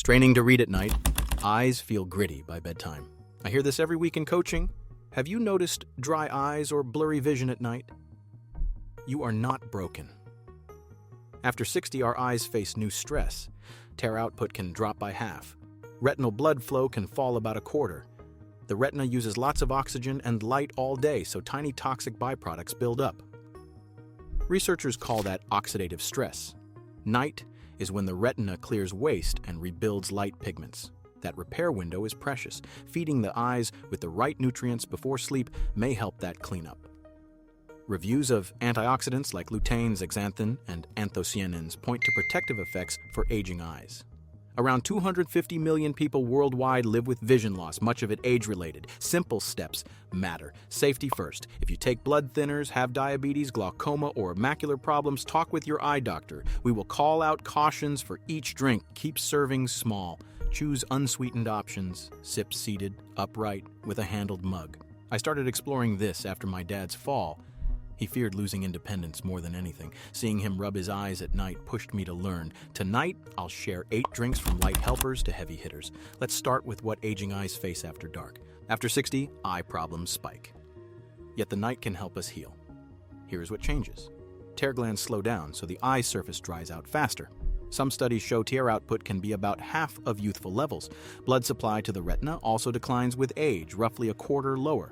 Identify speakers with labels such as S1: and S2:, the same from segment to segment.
S1: Straining to read at night, eyes feel gritty by bedtime. I hear this every week in coaching. Have you noticed dry eyes or blurry vision at night? You are not broken. After 60, our eyes face new stress. Tear output can drop by half. Retinal blood flow can fall about a quarter. The retina uses lots of oxygen and light all day, so tiny toxic byproducts build up. Researchers call that oxidative stress. Night is when the retina clears waste and rebuilds light pigments. That repair window is precious. Feeding the eyes with the right nutrients before sleep may help that cleanup. Reviews of antioxidants like Lutein, Zeaxanthin, and Anthocyanins point to protective effects for aging eyes. Around 250 million people worldwide live with vision loss, much of it age-related. Simple steps matter. Safety first. If you take blood thinners, have diabetes, glaucoma, or macular problems, talk with your eye doctor. We will call out cautions for each drink. Keep servings small. Choose unsweetened options. Sip seated, upright, with a handled mug. I started exploring this after my dad's fall. He feared losing independence more than anything. Seeing him rub his eyes at night pushed me to learn. Tonight, I'll share 8 drinks from light helpers to heavy hitters. Let's start with what aging eyes face after dark. After 60, eye problems spike. Yet the night can help us heal. Here's what changes. Tear glands slow down, so the eye surface dries out faster. Some studies show tear output can be about half of youthful levels. Blood supply to the retina also declines with age, roughly a quarter lower.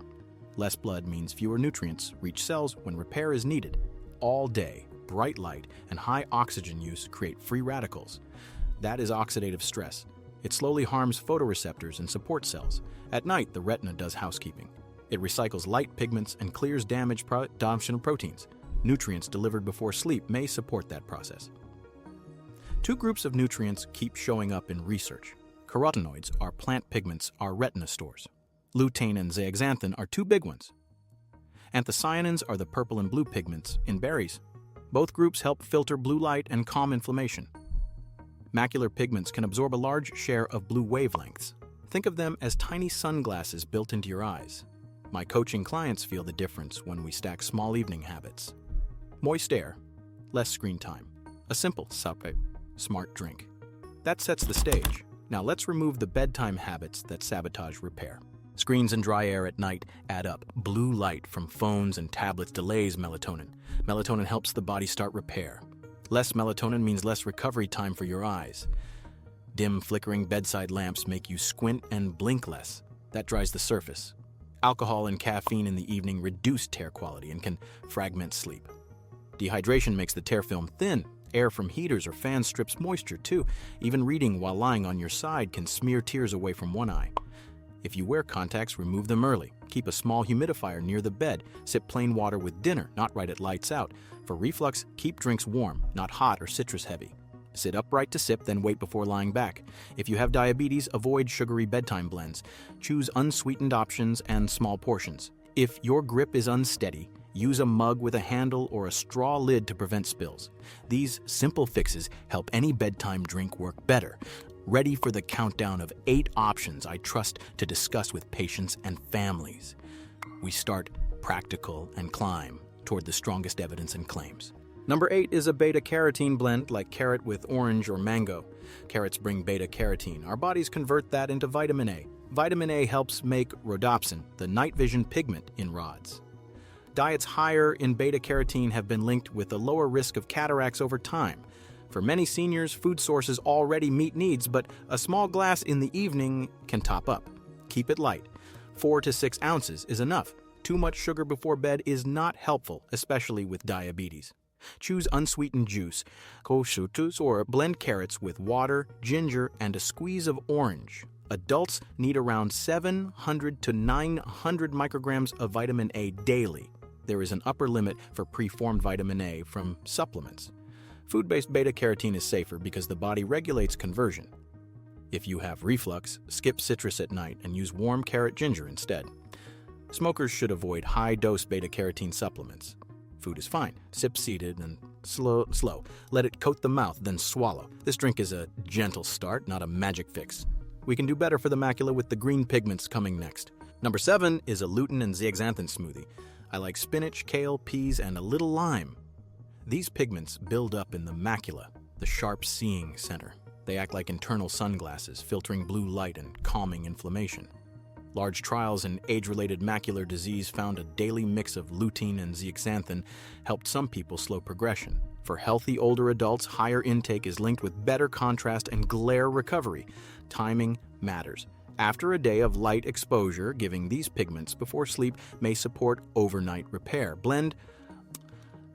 S1: Less blood means fewer nutrients reach cells when repair is needed. All day, bright light and high oxygen use create free radicals. That is oxidative stress. It slowly harms photoreceptors and support cells. At night, the retina does housekeeping. It recycles light pigments and clears damaged proteins. Nutrients delivered before sleep may support that process. 2 groups of nutrients keep showing up in research. Carotenoids, our plant pigments, our retina stores. Lutein and Zeaxanthin are 2 big ones. Anthocyanins are the purple and blue pigments in berries. Both groups help filter blue light and calm inflammation. Macular pigments can absorb a large share of blue wavelengths. Think of them as tiny sunglasses built into your eyes. My coaching clients feel the difference when we stack small evening habits. Moist air, less screen time, a simple, smart drink. That sets the stage. Now let's remove the bedtime habits that sabotage repair. Screens and dry air at night add up. Blue light from phones and tablets delays melatonin. Melatonin helps the body start repair. Less melatonin means less recovery time for your eyes. Dim, flickering bedside lamps make you squint and blink less. That dries the surface. Alcohol and caffeine in the evening reduce tear quality and can fragment sleep. Dehydration makes the tear film thin. Air from heaters or fans strips moisture too. Even reading while lying on your side can smear tears away from one eye. If you wear contacts, remove them early. Keep a small humidifier near the bed. Sip plain water with dinner, not right at lights out. For reflux, keep drinks warm, not hot or citrus heavy. Sit upright to sip, then wait before lying back. If you have diabetes, avoid sugary bedtime blends. Choose unsweetened options and small portions. If your grip is unsteady, use a mug with a handle or a straw lid to prevent spills. These simple fixes help any bedtime drink work better. Ready for the countdown of 8 options I trust to discuss with patients and families. We start practical and climb toward the strongest evidence and claims. Number 8 is a beta-carotene blend like carrot with orange or mango. Carrots bring beta-carotene. Our bodies convert that into vitamin A. Vitamin A helps make rhodopsin, the night vision pigment in rods. Diets higher in beta-carotene have been linked with a lower risk of cataracts over time. For many seniors, food sources already meet needs, but a small glass in the evening can top up. Keep it light. 4 to 6 ounces is enough. Too much sugar before bed is not helpful, especially with diabetes. Choose unsweetened juice, or blend carrots with water, ginger, and a squeeze of orange. Adults need around 700 to 900 micrograms of vitamin A daily. There is an upper limit for preformed vitamin A from supplements. Food-based beta-carotene is safer because the body regulates conversion. If you have reflux, skip citrus at night and use warm carrot ginger instead. Smokers should avoid high-dose beta-carotene supplements. Food is fine. Sip seated and slow. Let it coat the mouth, then swallow. This drink is a gentle start, not a magic fix. We can do better for the macula with the green pigments coming next. Number 7 is a lutein and zeaxanthin smoothie. I like spinach, kale, peas, and a little lime. These pigments build up in the macula, the sharp seeing center. They act like internal sunglasses, filtering blue light and calming inflammation. Large trials in age-related macular disease found a daily mix of lutein and zeaxanthin helped some people slow progression. For healthy older adults, higher intake is linked with better contrast and glare recovery. Timing matters. After a day of light exposure, giving these pigments before sleep may support overnight repair. Blend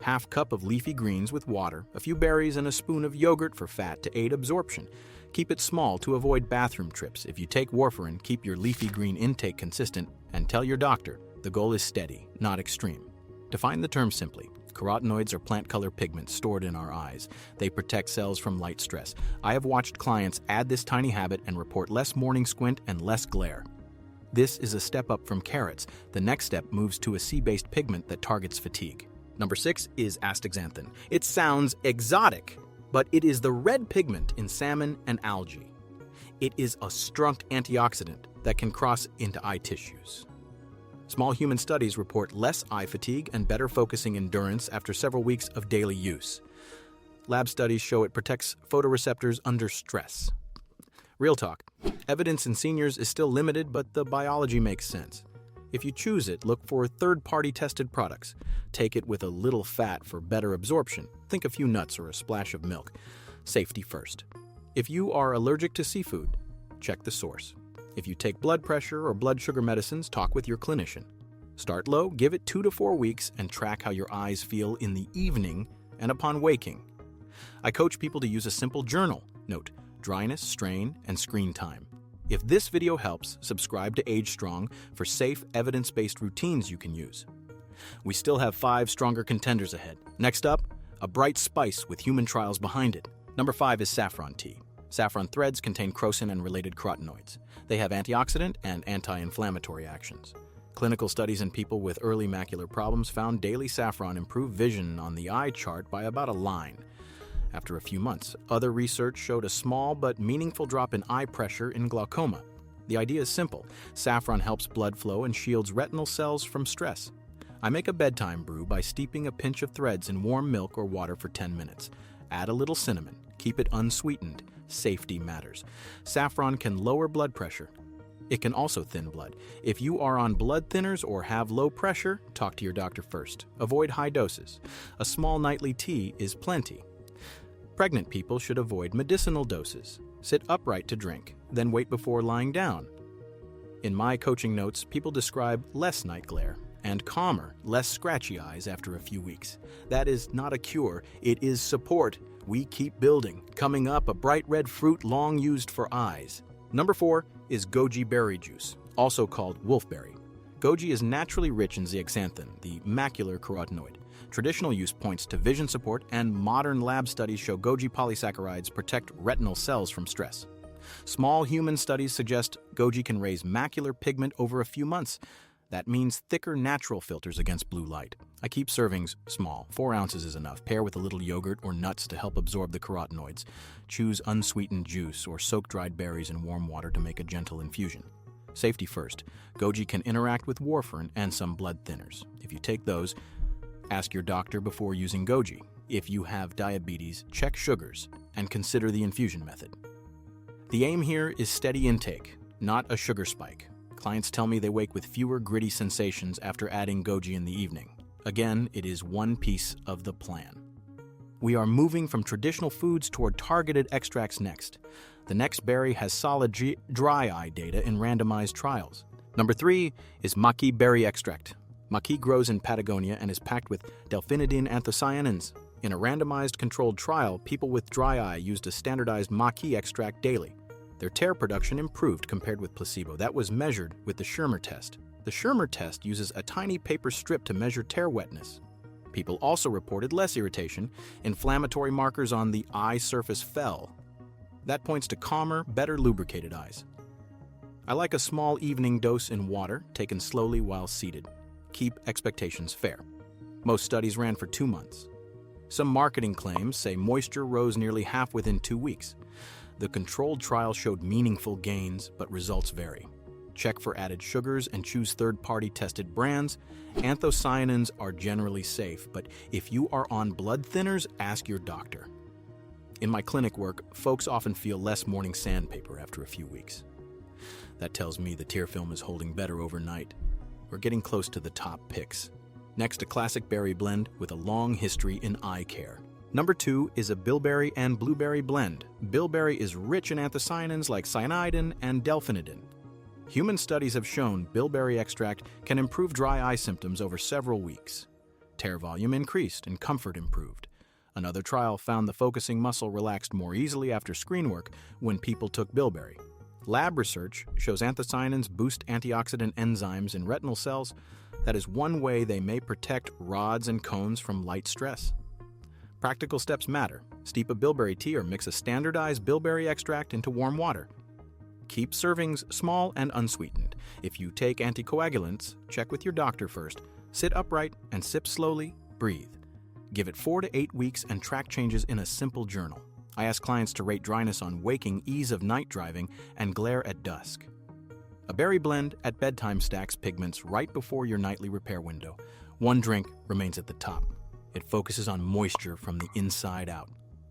S1: half cup of leafy greens with water, a few berries, and a spoon of yogurt for fat to aid absorption. Keep it small to avoid bathroom trips. If you take warfarin, keep your leafy green intake consistent and tell your doctor. The goal is steady, not extreme. Define the term simply. Carotenoids are plant color pigments stored in our eyes. They protect cells from light stress. I have watched clients add this tiny habit and report less morning squint and less glare. This is a step up from carrots. The next step moves to a C-based pigment that targets fatigue. Number 6 is Astaxanthin. It sounds exotic, but it is the red pigment in salmon and algae. It is a strong antioxidant that can cross into eye tissues. Small human studies report less eye fatigue and better focusing endurance after several weeks of daily use. Lab studies show it protects photoreceptors under stress. Real talk, evidence in seniors is still limited, but the biology makes sense. If you choose it, look for third-party tested products. Take it with a little fat for better absorption. Think a few nuts or a splash of milk. Safety first. If you are allergic to seafood, check the source. If you take blood pressure or blood sugar medicines, talk with your clinician. Start low, give it 2 to 4 weeks, and track how your eyes feel in the evening and upon waking. I coach people to use a simple journal. Note dryness, strain, and screen time. If this video helps, subscribe to AgeStrong for safe, evidence-based routines you can use. We still have 5 stronger contenders ahead. Next up, a bright spice with human trials behind it. Number 5 is Saffron Tea. Saffron threads contain crocin and related carotenoids. They have antioxidant and anti-inflammatory actions. Clinical studies in people with early macular problems found daily saffron improve vision on the eye chart by about a line. After a few months, other research showed a small but meaningful drop in eye pressure in glaucoma. The idea is simple. Saffron helps blood flow and shields retinal cells from stress. I make a bedtime brew by steeping a pinch of threads in warm milk or water for 10 minutes. Add a little cinnamon. Keep it unsweetened. Safety matters. Saffron can lower blood pressure. It can also thin blood. If you are on blood thinners or have low pressure, talk to your doctor first. Avoid high doses. A small nightly tea is plenty. Pregnant people should avoid medicinal doses. Sit upright to drink, then wait before lying down. In my coaching notes, people describe less night glare and calmer, less scratchy eyes after a few weeks. That is not a cure, it is support. We keep building. Coming up, a bright red fruit long used for eyes. Number 4 is Goji berry juice, also called wolfberry. Goji is naturally rich in zeaxanthin, the macular carotenoid. Traditional use points to vision support, and modern lab studies show Goji polysaccharides protect retinal cells from stress. Small human studies suggest Goji can raise macular pigment over a few months. That means thicker natural filters against blue light. I keep servings small. 4 ounces is enough. Pair with a little yogurt or nuts to help absorb the carotenoids. Choose unsweetened juice or soak dried berries in warm water to make a gentle infusion. Safety first. Goji can interact with warfarin and some blood thinners. If you take those, ask your doctor before using Goji. If you have diabetes, check sugars and consider the infusion method. The aim here is steady intake, not a sugar spike. Clients tell me they wake with fewer gritty sensations after adding Goji in the evening. Again, it is one piece of the plan. We are moving from traditional foods toward targeted extracts next. The next berry has solid dry eye data in randomized trials. Number 3 is Maqui berry extract. Maqui grows in Patagonia and is packed with delphinidine anthocyanins. In a randomized controlled trial, people with dry eye used a standardized Maqui extract daily. Their tear production improved compared with placebo. That was measured with the Schirmer test. The Schirmer test uses a tiny paper strip to measure tear wetness. People also reported less irritation. Inflammatory markers on the eye surface fell. That points to calmer, better lubricated eyes. I like a small evening dose in water, taken slowly while seated. Keep expectations fair. Most studies ran for 2 months. Some marketing claims say moisture rose nearly half within 2 weeks. The controlled trial showed meaningful gains, but results vary. Check for added sugars and choose third-party tested brands. Anthocyanins are generally safe, but if you are on blood thinners, ask your doctor. In my clinic work, folks often feel less morning sandpaper after a few weeks. That tells me the tear film is holding better overnight. We're getting close to the top picks. Next, a classic berry blend with a long history in eye care. Number 2 is a bilberry and blueberry blend. Bilberry is rich in anthocyanins like cyanidin and delphinidin. Human studies have shown bilberry extract can improve dry eye symptoms over several weeks. Tear volume increased and comfort improved. Another trial found the focusing muscle relaxed more easily after screen work when people took bilberry. Lab research shows anthocyanins boost antioxidant enzymes in retinal cells. That is one way they may protect rods and cones from light stress. Practical steps matter. Steep a bilberry tea or mix a standardized bilberry extract into warm water. Keep servings small and unsweetened. If you take anticoagulants, check with your doctor first. Sit upright and sip slowly, breathe. Give it 4 to 8 weeks and track changes in a simple journal. I ask clients to rate dryness on waking, ease of night driving, and glare at dusk. A berry blend at bedtime stacks pigments right before your nightly repair window. One drink remains at the top. It focuses on moisture from the inside out.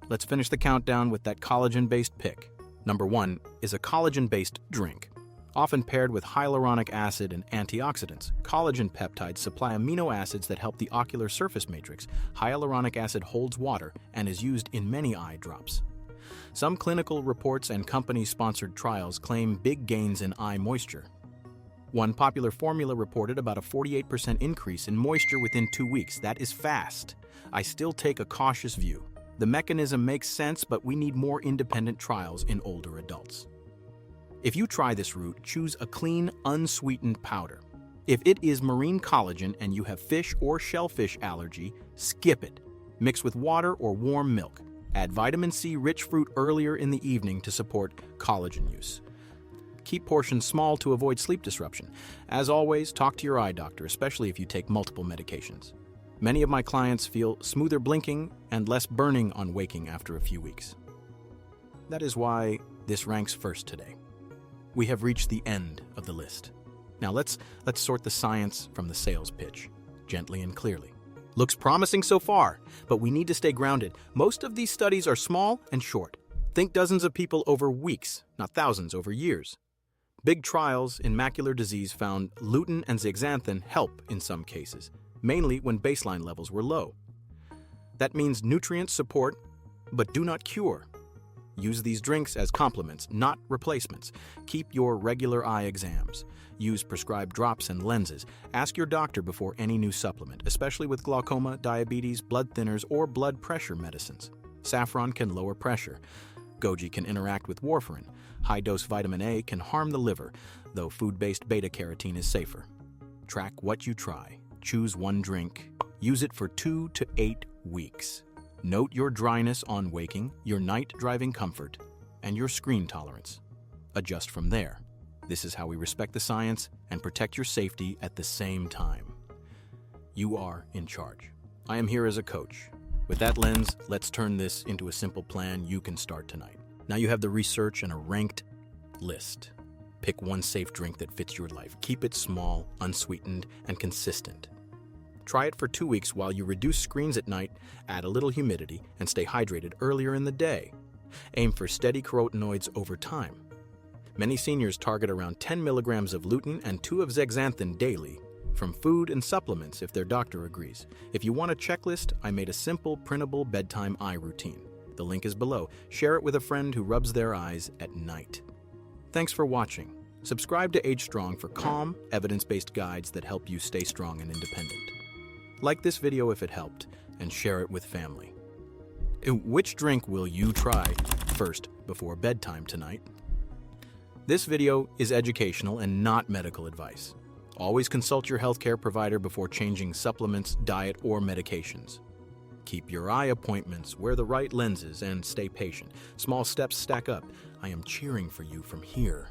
S1: Let's finish the countdown with that collagen-based pick. Number 1 is a collagen-based drink. Often paired with hyaluronic acid and antioxidants, collagen peptides supply amino acids that help the ocular surface matrix. Hyaluronic acid holds water and is used in many eye drops. Some clinical reports and company-sponsored trials claim big gains in eye moisture. One popular formula reported about a 48% increase in moisture within 2 weeks. That is fast. I still take a cautious view. The mechanism makes sense, but we need more independent trials in older adults. If you try this route, choose a clean, unsweetened powder. If it is marine collagen and you have fish or shellfish allergy, skip it. Mix with water or warm milk. Add vitamin C-rich fruit earlier in the evening to support collagen use. Keep portions small to avoid sleep disruption. As always, talk to your eye doctor, especially if you take multiple medications. Many of my clients feel smoother blinking and less burning on waking after a few weeks. That is why this ranks first today. We have reached the end of the list. Now let's sort the science from the sales pitch, gently and clearly. Looks promising so far, but we need to stay grounded. Most of these studies are small and short. Think dozens of people over weeks, not thousands over years. Big trials in macular disease found lutein and zeaxanthin help in some cases, mainly when baseline levels were low. That means nutrient support, but do not cure. Use these drinks as complements, not replacements. Keep your regular eye exams. Use prescribed drops and lenses. Ask your doctor before any new supplement, especially with glaucoma, diabetes, blood thinners, or blood pressure medicines. Saffron can lower pressure. Goji can interact with warfarin. High-dose vitamin A can harm the liver, though food-based beta-carotene is safer. Track what you try. Choose one drink. Use it for 2 to 8 weeks. Note your dryness on waking, your night driving comfort, and your screen tolerance. Adjust from there. This is how we respect the science and protect your safety at the same time. You are in charge. I am here as a coach. With that lens, let's turn this into a simple plan you can start tonight. Now you have the research and a ranked list. Pick one safe drink that fits your life. Keep it small, unsweetened, and consistent. Try it for 2 weeks while you reduce screens at night, add a little humidity, and stay hydrated earlier in the day. Aim for steady carotenoids over time. Many seniors target around 10 milligrams of lutein and 2 of zeaxanthin daily, from food and supplements if their doctor agrees. If you want a checklist, I made a simple, printable bedtime eye routine. The link is below. Share it with a friend who rubs their eyes at night. Thanks for watching. Subscribe to AgeStrong for calm, evidence-based guides that help you stay strong and independent. Like this video if it helped, and share it with family. Which drink will you try first before bedtime tonight? This video is educational and not medical advice. Always consult your healthcare provider before changing supplements, diet, or medications. Keep your eye appointments, wear the right lenses, and stay patient. Small steps stack up. I am cheering for you from here.